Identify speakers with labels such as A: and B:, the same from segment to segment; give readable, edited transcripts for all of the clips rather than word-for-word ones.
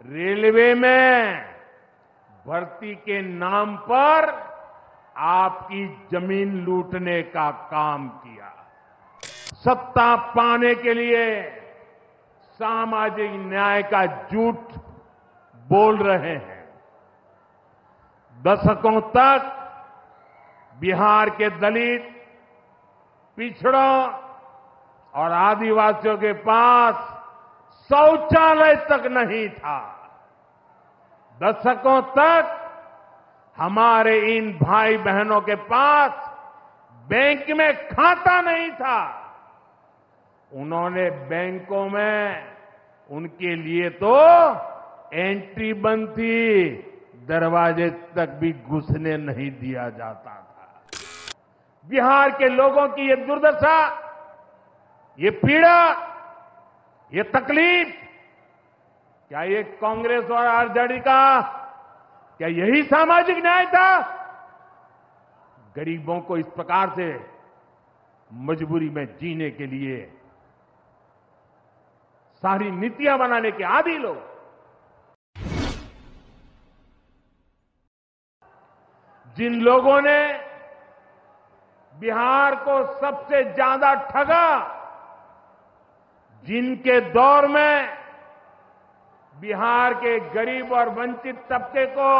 A: Railway में भर्ती के नाम पर आपकी जमीन लूटने का काम किया। सत्ता पाने के लिए सामाजिक न्याय का झूठ बोल रहे हैं। दशकों तक बिहार के दलित, पिछड़ों और आदिवासियों के पास शौचालय तक नहीं था। दशकों तक हमारे इन भाई बहनों के पास बैंक में खाता नहीं था। उन्होंने बैंकों में उनके लिए तो एंट्री बंद थी, दरवाजे तक भी घुसने नहीं दिया जाता था। बिहार के लोगों की ये दुर्दशा, ये पीड़ा, ये तकलीफ, क्या ये कांग्रेस और आरजेडी का क्या यही सामाजिक न्याय था? गरीबों को इस प्रकार से मजबूरी में जीने के लिए सारी नीतियां बनाने के आदी लोग। जिन लोगों ने बिहार को सबसे ज्यादा ठगा, जिनके दौर में बिहार के गरीब और वंचित तबके को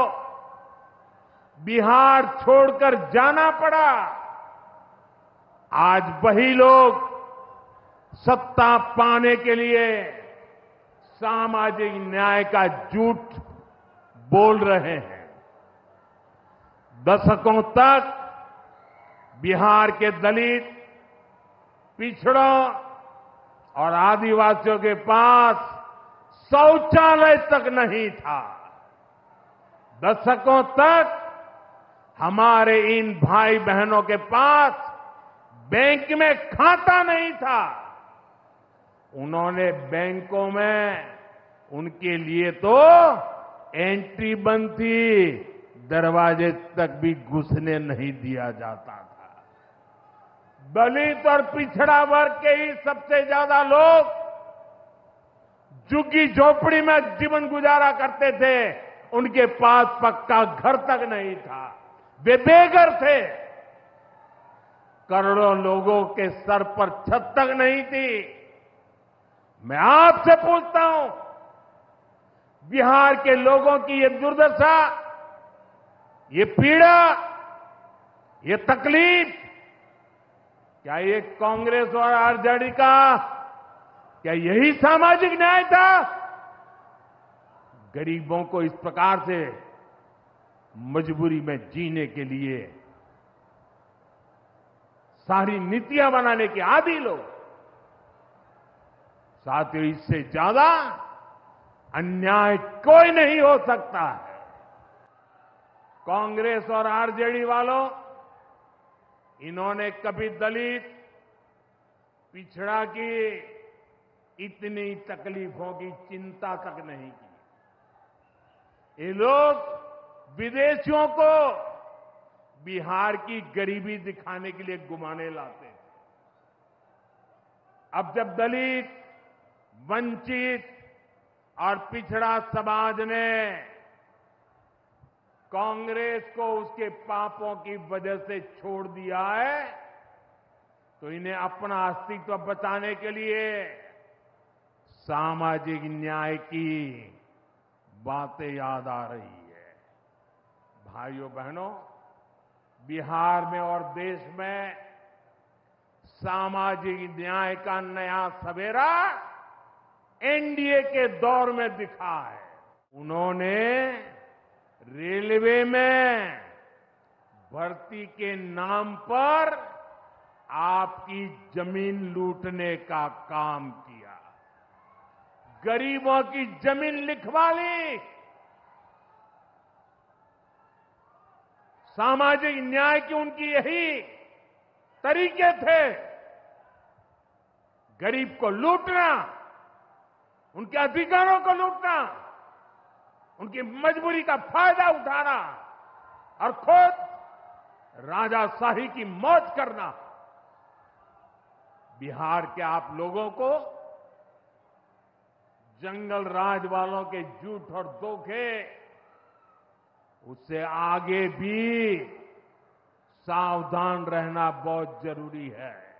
A: बिहार छोड़कर जाना पड़ा, आज वही लोग सत्ता पाने के लिए सामाजिक न्याय का झूठ बोल रहे हैं। दशकों तक बिहार के दलित, पिछड़ों और आदिवासियों के पास शौचालय तक नहीं था। दशकों तक हमारे इन भाई बहनों के पास बैंक में खाता नहीं था। उन्होंने बैंकों में उनके लिए तो एंट्री बंद थी, दरवाजे तक भी घुसने नहीं दिया जाता था। दलित और पिछड़ा वर्ग के ही सबसे ज्यादा लोग झुग्गी झोपड़ी में जीवन गुजारा करते थे। उनके पास पक्का घर तक नहीं था, वे बेघर थे। करोड़ों लोगों के सर पर छत तक नहीं थी। मैं आपसे पूछता हूं, बिहार के लोगों की ये दुर्दशा, ये पीड़ा, ये तकलीफ, क्या ये कांग्रेस और आरजेडी का क्या यही सामाजिक न्याय था? गरीबों को इस प्रकार से मजबूरी में जीने के लिए सारी नीतियां बनाने के आदी लोग। साथियों, इससे ज्यादा अन्याय कोई नहीं हो सकता है। कांग्रेस और आरजेडी वालों, इन्होंने कभी दलित, पिछड़ा की इतनी तकलीफों की चिंता तक नहीं की। ये लोग विदेशियों को बिहार की गरीबी दिखाने के लिए घुमाने लाते हैं। अब जब दलित, वंचित और पिछड़ा समाज ने कांग्रेस को उसके पापों की वजह से छोड़ दिया है, तो इन्हें अपना अस्तित्व बचाने के लिए सामाजिक न्याय की बातें याद आ रही है। भाइयों बहनों, बिहार में और देश में सामाजिक न्याय का नया सवेरा एनडीए के दौर में दिखा है। उन्होंने रेलवे में भर्ती के नाम पर आपकी जमीन लूटने का काम किया, गरीबों की जमीन लिखवा ली। सामाजिक न्याय की उनकी यही तरीके थे, गरीब को लूटना, उनके अधिकारों को लूटना, उनकी मजबूरी का फायदा उठाना और खुद राजाशाही की मौज करना। बिहार के आप लोगों को जंगल राज वालों के झूठ और धोखे, उससे आगे भी सावधान रहना बहुत जरूरी है।